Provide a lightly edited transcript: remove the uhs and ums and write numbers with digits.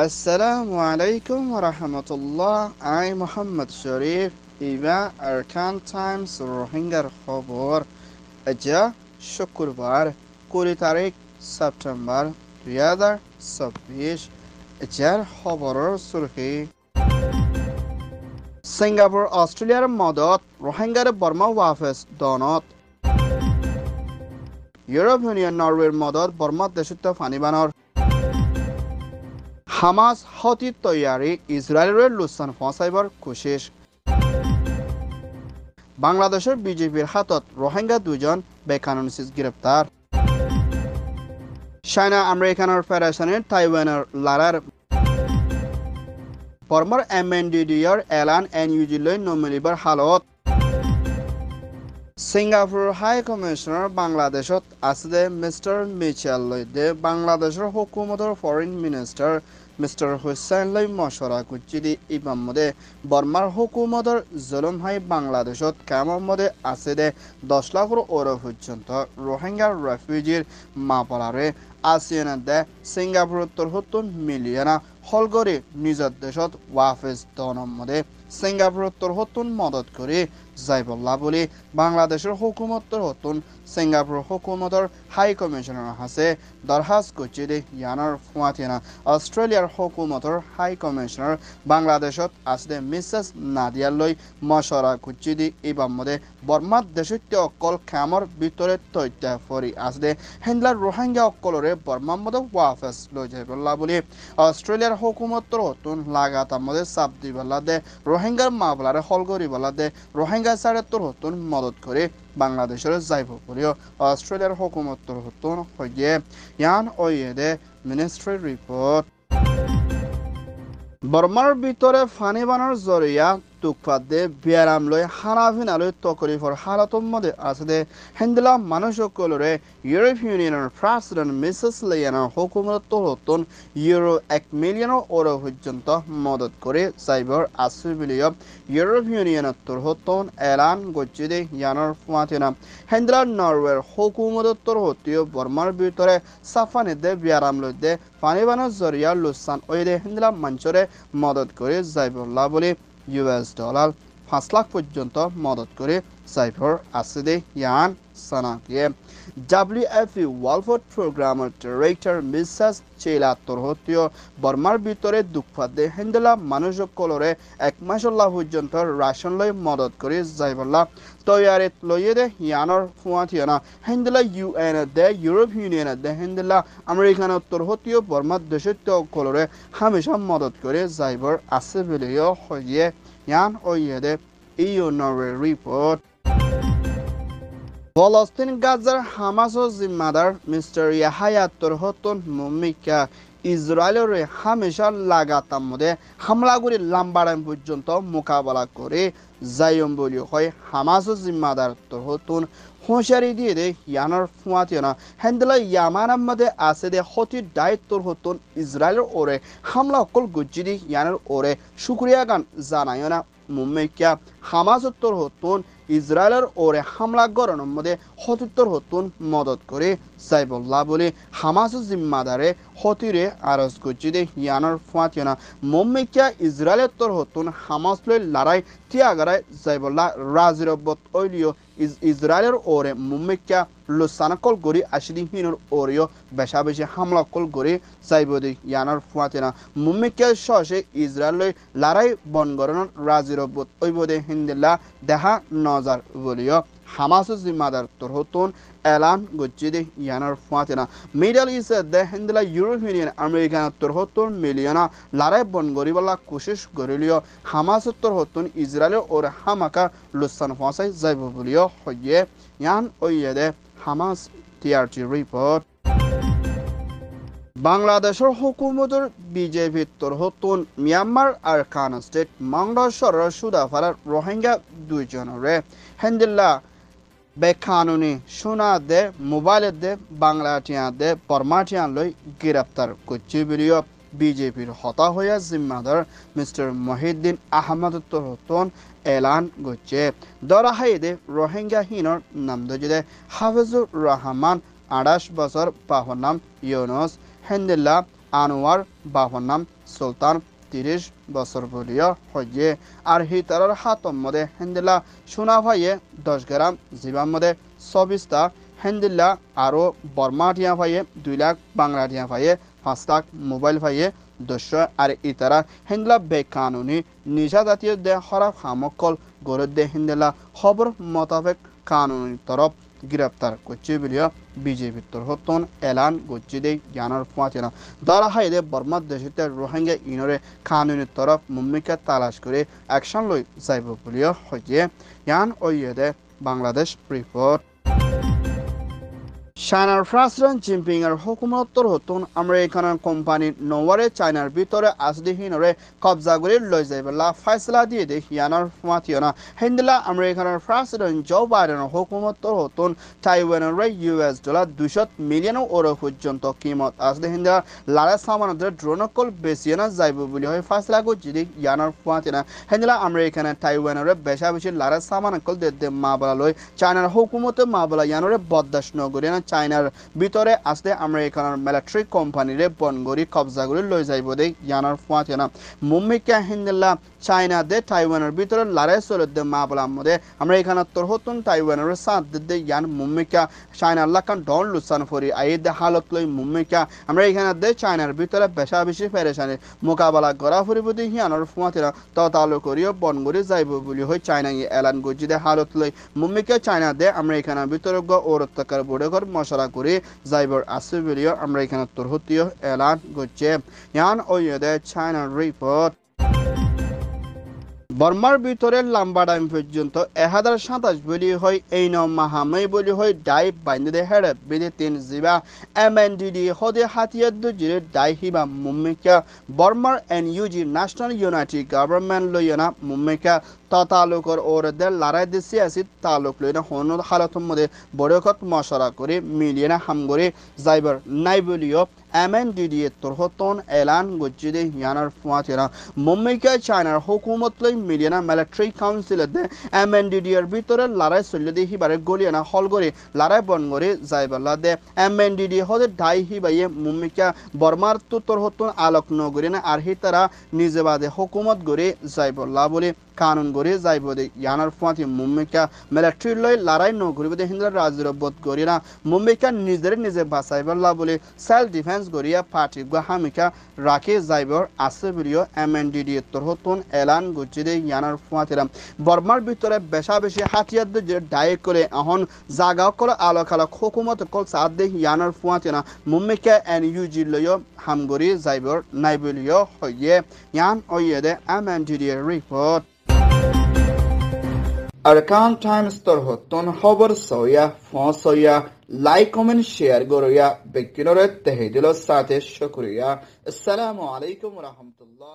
Assalamu alaikum wa rahmatullah. I Muhammad Sharif Iba Arkan Times Rohingya খবর আজা শুক্রবার 20 তারিখ সেপ্টেম্বর 2026 এজার খবরের সুরখি সিঙ্গাপুর অস্ট্রেলিয়ার মদত রোহিঙ্গার বর্মা ওয়াফেস দনত ইউরোপ ইউনিয়ন নরওয়ের মদত বর্মা দেশত ফানিবানর হামাস হতি তৈয়ারি ইসরায়েলের লুসান ফসাইবার কোশিশ বাংলাদেশের বিজেপির হাতত রোহিঙ্গা দুজন বেকানুনসিস গ্রেপ্তার চায়না আমেরিকানের ফেডারেশনের তাইওয়ানের লারার বর্মার এমএনডিডির এলান এনইউজি লৈ নমিলিবার হালত সিঙ্গাপুর হাই কমিশনার বাংলাদেশত আছে মিস্টার মিচেল লইদে বাংলাদেশের হুকুমতের ফরেন মিনিস্টার মিস্টার হুসেন লৈ মশরা কুচিদি ইমাম মদে বর্মার হুকুমতের জুলুম হাই বাংলাদেশত কামর মদে আছে দে 10 লাখর ওর পর্যন্ত রোহিঙ্গা রেফিউজির মাপলারে আসিয়ান দে সিঙ্গাপুর 73 মিলিয়ন হলগরে নিজের দেশত ওয়াফেজ দনম মদে সিঙ্গাপুর 73 মদত করে যাইবল্লা বলে বাংলাদেশের হুকুমতের হতুন সিঙ্গাপুর হুকুমতের হাই কমিশনার হাসে দরখাস্ত করছে দে ইয়ানার ফুয়াতিনা অস্ট্রেলিয়ার হুকুমতের হাই কমিশনার বাংলাদেশত আছে মিসেস নাদিয়া লৈ মশরা করছে দি এবার মধ্যে বর্মার দেশত্য অকল খামর ভিতরে তৈত্য ফরি আছে হেন্ডলার রোহিঙ্গা অকলরে বর্মার মধ্যে ওয়াফেস লই যাইবল্লা বলে অস্ট্রেলিয়ার হুকুমতের হতুন লাগাতার মধ্যে চাপ দিবল্লা দে রোহিঙ্গার মামলারে হল করিবল্লা দে রোহিঙ্গা সারেত্তর হতুন মদত করে বাংলাদেশের যাইব বলিও অস্ট্রেলিয়ার হুকুমতের হতুন হইয়ে ইয়ান ওয়েদে মিনিস্ট্রি রিপোর্ট বর্মার ভিতরে ফানি বানার জরিয়া তুকফাত দে বিয়ারাম লই হানাফিনালই তকলিফর হালাতর মধ্যে আছে দে হেন্দিলা মানুষ সকলরে ইউরোপ ইউনিয়নের প্রেসিডেন্ট মিসেস লেয়ানার হুকুমত হতুন ইউরো 1 মিলিয়ন ওর পর্যন্ত মদত করে সাইবার আসবিলিয় ইউরোপ ইউনিয়নের হতুন এলান গচ্ছি দে ইয়ানোর ফুয়াতিনা হেন্দিলা নরওয়ের হুকুমত হতিও বর্মার ভিতরে সাফানি দে বিয়ারাম লই দে ফানি বানার জরিয়া লুসান ওই দে হেন্দিলা মঞ্চরে মদত করে যাইবল্লা বলে US ডলার 5 লাখ পর্যন্ত মদত করে সাইফার আসিদে ইয়ান সানাকিয়ে WFP ওয়ালফোর্ড প্রোগ্রামের ডিরেক্টর মিসেস চেলা তরহতীয় বর্মার ভিতরে দুঃখাদে হেন্দেলা মানুষ কলরে 1 মাসল্লা পর্যন্ত রাশন লই মদত করে যাইবল্লা তৈয়ারে লইয়ে দে ইয়ানোর ফুয়াথিয়ানা হেন্দেলা UN দে ইউরোপ ইউনিয়ন দে হেন্দেলা আমেরিকানের তরহতীয় বর্মার দেশত্য কলরে হামেশা মদত করে যাইবার আছে বলেও হইয়ে ইয়ান ওইয়ে দে ইউ নরওয়ে রিপোর্ট ফলস্তিন গাজার হামাসের জিম্মাদার মিস্টার ইয়াহায়া তরহতুন মুমিকা ইসরায়েলের হামেশা লাগাতার মধ্যে হামলা করে লাম্বারাম পর্যন্ত মোকাবেলা করে যাইম বলি হয় হামাসের জিম্মাদার তরহতুন হুঁশিয়ারি দিয়ে দে ইয়ানোর ফুয়াতিনা হেন্দেলা ইয়ামানার মধ্যে আছে দে হতির দায়িত্বর হতুন ইসরায়েলের ওরে হামলা অকল গুজ্জি দি ইয়ানোর ওরে শুক্রিয়া গান জানায় না মুম্মিকা হামাসত্তর হতুন ইসরায়েলের ওরে হামলা গড়ানোর মধ্যে হতুত্তর হতুন মদত করে সাইবুল্লাহ বলে হামাস জিম্মাদারে হতিরে আরজ করছি দে ইয়ানোর ফুয়াতিনা মুম্মিকা ইসরায়েলের তোর হতুন হামাস লই লড়াই তিয়াগারায় সাইবুল্লাহ রাজিরব্বত ওইলিও ইসরায়েলের ওরে মুম্মিকা লুসানকল গড়ি আশিদি হিনুর ওরিও বেশা বেশি হামলা কল গড়ি সাইবদি ইয়ানোর ফুয়াতিনা মুম্মিকা শশে ইসরায়েল লই লড়াই বনগরণর রাজিরব্বত ওইবদে হিন্দিল্লা দেহা নজর বলিও হামাস জিম্মাদার তোর হতুন এলান গচ্ছি দে ইয়ানোর ফুয়াতিনা মিডল ইস্ট দে হিন্দিলা ইউরোপ ইউনিয়ন আমেরিকান তোর হতুন মিলিয়না লড়াই বন গরিবলা কোশিশ গরিলিও হামাস তোর হতুন ইসরায়েলের ওর হামাকা লুসান ফসাই যাইব বলিও হইয়ে ইয়ান ওইয়ে দে হামাস টিআরটি রিপোর্ট বাংলাদেশের হুকুমতের বিজেপি তোর হতুন মিয়ানমার আর খান স্টেট মংডশ্বরের সুদাফারার রোহিঙ্গা দুইজনরে হেন্দিল্লা বেকানুনি সোনা দে মোবাইল দে বাংলা টিয়া দে বর্মা টিয়া লই গ্রেপ্তার করছে বলিও বিজেপির হতা হইয়া জিম্মাদার মিস্টার মহিউদ্দিন আহমদ তোর হতুন এলান করছে দরাহাইদে রোহিঙ্গা হিনর নাম দে হাফিজুর রহমান 28 বছর পাহর নাম ইউনুস হেন্দিল্লা আনোয়ার বাবার নাম সুলতান 30 বছর বলিয়া হয়ে আর হিতারর হাতম মধ্যে হেন্দিলা সোনা ভাইয়ে 10 গ্রাম জীবান মধ্যে 24টা হেন্দিল্লা আরও বর্মা টিয়া ভাইয়ে 2 লাখ বাংলা টিয়া ভাইয়ে 5 লাখ মোবাইল ভাইয়ে 200 আর ইতারা হেন্দিলা বেকানুনি নিজা জাতীয় দে হরা হামকল গরদ দে হেন্দিলা খবর মোতাবেক কানুনি তরফ গ্রেপ্তার করছে বলিয়া বিজেপি তরফতন এলান করছে দে জ্ঞানের ফুয়াতিনা দরা হাইদে বর্মা দেশিতে রোহিঙ্গা ইনরে কানুনি তরফ মুম্মিকে তালাশ করে অ্যাকশন লই যাইব বলিয়া হয়ে ইয়ান ওইদে বাংলাদেশ রিপোর্ট চাইনার প্রেসিডেন্ট জিনপিং এর হুকুমতর হতুন আমেরিকানের কোম্পানি নওয়ারে চাইনার ভিতরে আসদিহীনরে কবজা করে লই যাইবেলা ফয়সলা দিয়ে দে ইয়ানার ফুয়াতিয়না হেন্দিলা আমেরিকানের প্রেসিডেন্ট জো বাইডেনের হুকুমতর হতুন তাইওয়ানের $200 মিলিয়ন ওরো পর্যন্ত কিমত আসদে হেন্দিলা লারা সামানদের ড্রোনকল বেসিয়ানা যাইব বলি হয় ফয়সলা করছি দে ইয়ানার ফুয়াতিয়না হেন্দিলা আমেরিকানের তাইওয়ানের বেশা বেশি লারা সামানকল দে মাবলা লই চাইনার হুকুমতে মাবলা ইয়ানরে বরদাস্ত নগরে না চাইনার ভিতরে আসতে আমেরিকানের মিলিটারি কোম্পানিরে বনগরি কবজা করে লই যাইব দে ইয়ানার ফুয়াতিনা মুম্মিকা হিন্দিল্লা চাইনা দে তাইওয়ানের ভিতরে লড়াই চলতে মাবলার মধ্যে আমেরিকানের তোর হতুন তাইওয়ানের সাথ দে ইয়ান মুম্মিকা চাইনার লাখান ডন লুসান ফরি আইদে হালত লই মুম্মিকা আমেরিকানের দে চাইনার ভিতরে বেশা বেশি পেরেশানি মোকাবেলা করা ফুরিব দে ইয়ানার ফুয়াতিনা তালো করিও বনগরি যাইব বলি হই চাইনা এলান গজি দে হালত লই মুম্মিকা চাইনা দে আমেরিকানের ভিতরে গ ওরত্তকার বড়গর মশলা করে যাইবর আছে বলিও আমেরিকানের তোর হতিও এলান গছে ইয়ান ওইদে চাইনা রিপোর্ট বর্মার ভিতরে লম্বা টাইম পর্যন্ত 1027 বলি হয় এই মাহামাই বলি হয় ডাই বাইন্দে হেড়ে বিদে 3 জিবা এমএনডিডি হদে হাতিয়ার দুজিরে ডাই হিবা মুম্মিকা বর্মার এনইউজি ন্যাশনাল ইউনাইটেড গভর্নমেন্ট লইনা মুম্মিকা তালুকর ওরদের লড়াই দে সিয়াসি তালুক লইনা হন হালতর মধ্যে বড়কত মশরা করে মিলিয়না হামগরে যাইবার নাই বলিও এমএনডিডি তোর হতন এলান গজ্জি দে ইয়ানার ফুয়াতিরা মুম্মিকা চাইনার হুকুমত লই মিলিয়না মিলিটারি কাউন্সিল দে এমএনডিডি এর ভিতরে লড়াই চলে দে হিবারে গলিয়ানা হল করে লড়াই বন করে যাইবালা দে এমএনডিডি হদে ঢাই হিবাইয়ে মুম্মিকা বর্মার তোর হতন আলোক নগরে না আর হিতারা নিজে বাদে হুকুমত গরে যাইবলা বলে কানুন গরে যাইব দে ইয়ানার ফুয়াতি মুম্মিকা মিলিটারি লই লড়াই নগরিব দে হিন্দা রাজরবত গরি না মুম্মিকা নিজে বাঁচাইবলা বলে সেলফ ডিফেন্স গরিয়া পার্টি গাহামিকা রাখে যাইবর আছে বলিও এমএনডিডি তোর হতুন এলান গজি দে ইয়ানার ফুয়াতিরা বর্মার ভিতরে বেশা বেশি হাতিয়ার যে ডাই করে এখন জাগা কল আলোকালা হুকুমত কল সাদ দে ইয়ানার ফুয়াতিরা মুম্মিকা এনইউজি লইও হামগরি যাইবর নাই বলিও হইয়ে ইয়ান ওইদে এমএনডিডি রিপোর্ট Arkan Times তোর হতুন খবর সয়া ফসয়া লাইক কমেন্ট শেয়ার গরয়া বেকিনরে তেহেদিল সাথে শুকরিয়া আসসালামু আলাইকুম ওয়া রাহমাতুল্লাহ